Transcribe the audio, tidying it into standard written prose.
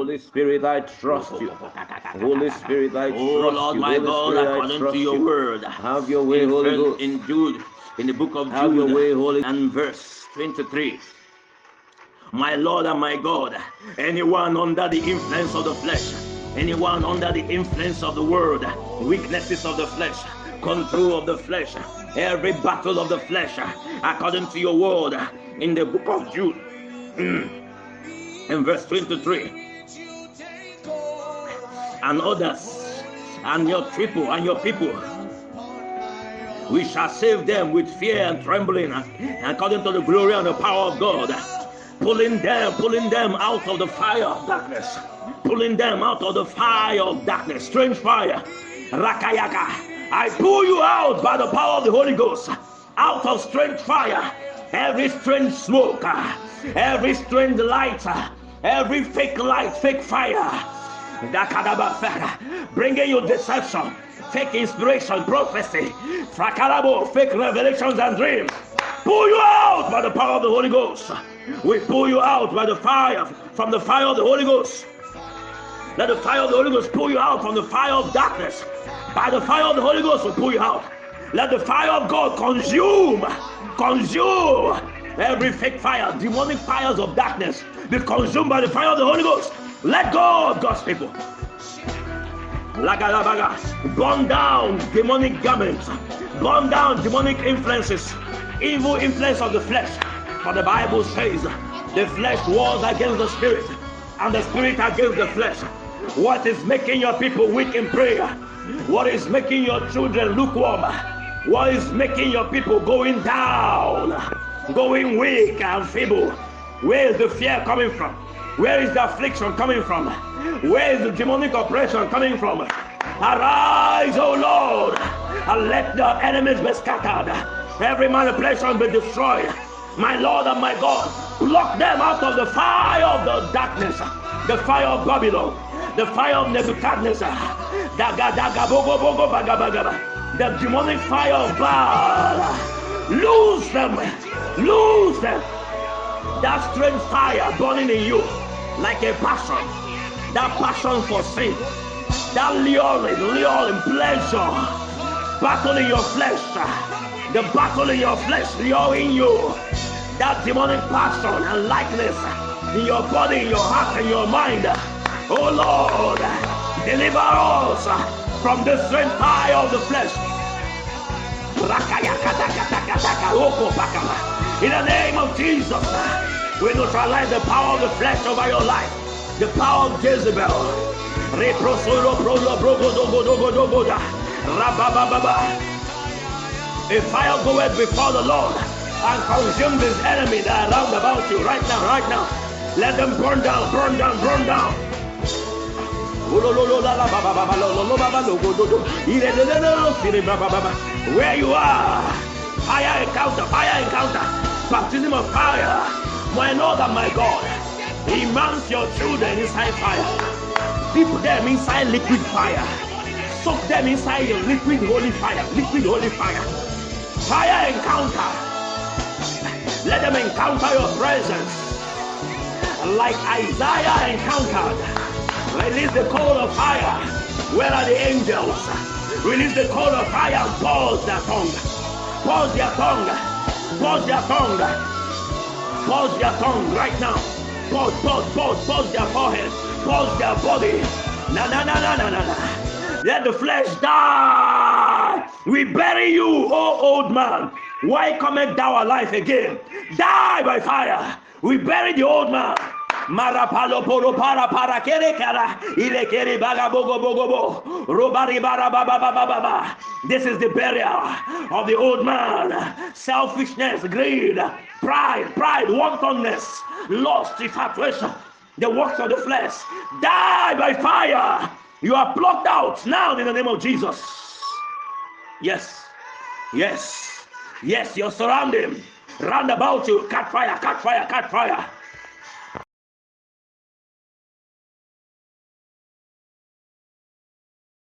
Holy Spirit, I trust you. Holy Spirit, I trust you. Oh Lord, my God, according to your word, have your way, Holy Ghost. In Jude, in the book of Jude, have your way, Holy, and verse 23. My Lord and my God, anyone under the influence of the flesh, anyone under the influence of the world, weaknesses of the flesh, control of the flesh, every battle of the flesh, according to your word, in the book of Jude, in verse 23, and others, and your people, we shall save them with fear and trembling, according to the glory and the power of God, pulling them out of the fire of darkness, pulling them out of the fire of darkness, strange fire. Rakayaka, I pull you out by the power of the Holy Ghost, out of strange fire, every strange smoke, every strange light, every fake light, fake fire, bringing you deception, fake inspiration, prophecy, frakarabo, fake revelations and dreams. Pull you out by the power of the Holy Ghost. We pull you out by the fire, from the fire of the Holy Ghost. Let the fire of the Holy Ghost pull you out from the fire of darkness. By the fire of the Holy Ghost will pull you out. Let the fire of God consume every fake fire, demonic fires of darkness be consumed by the fire of the Holy Ghost. Let go of God's people. Burn down demonic garments, burn down demonic influences, evil influence of the flesh. For the Bible says the flesh wars against the spirit, and the spirit against the flesh. What is making your people weak in prayer? What is making your children lukewarm? What is making your people going down, going weak and feeble? Where is the fear coming from? Where is the affliction coming from? Where is the demonic oppression coming from? Arise, O Lord, and let the enemies be scattered. Every manipulation be destroyed. My Lord and my God, block them out of the fire of the darkness, the fire of Babylon, the fire of Nebuchadnezzar, the demonic fire of Baal. Lose them. That strange fire burning in you like a passion, that passion for sin, that luring pleasure, battle in your flesh, the battle in your flesh luring you, that demonic passion and likeness in your body, in your heart, and your mind. Oh Lord, deliver us from the strange fire of the flesh. In the name of Jesus, we neutralize the power of the flesh over your life, the power of Jezebel. A fire goeth before the Lord and consume this enemy that are round about you right now. Let them burn down. Where you are, fire encounter, baptism of fire. My Lord and my God, immerse your children inside fire, dip them inside liquid fire, soak them inside your liquid holy fire, fire encounter. Let them encounter your presence like Isaiah encountered. Release the coal of fire. Where are the angels? Release the coal of fire and pause their tongue. Pause their tongue right now. Pause their forehead. Pause their body. Na. Let the flesh die. We bury you, oh old man. Why cometh thou alive again? Die by fire. We bury the old man. Marapalo polo para kere kara ile kere baga bogo robari bara baba. This is the burial of the old man. Selfishness, greed, pride, wantonness, lust, infatuation, the works of the flesh. Die by fire. You are plucked out now in the name of Jesus. Yes. You're surrounded. Round about you, catch fire.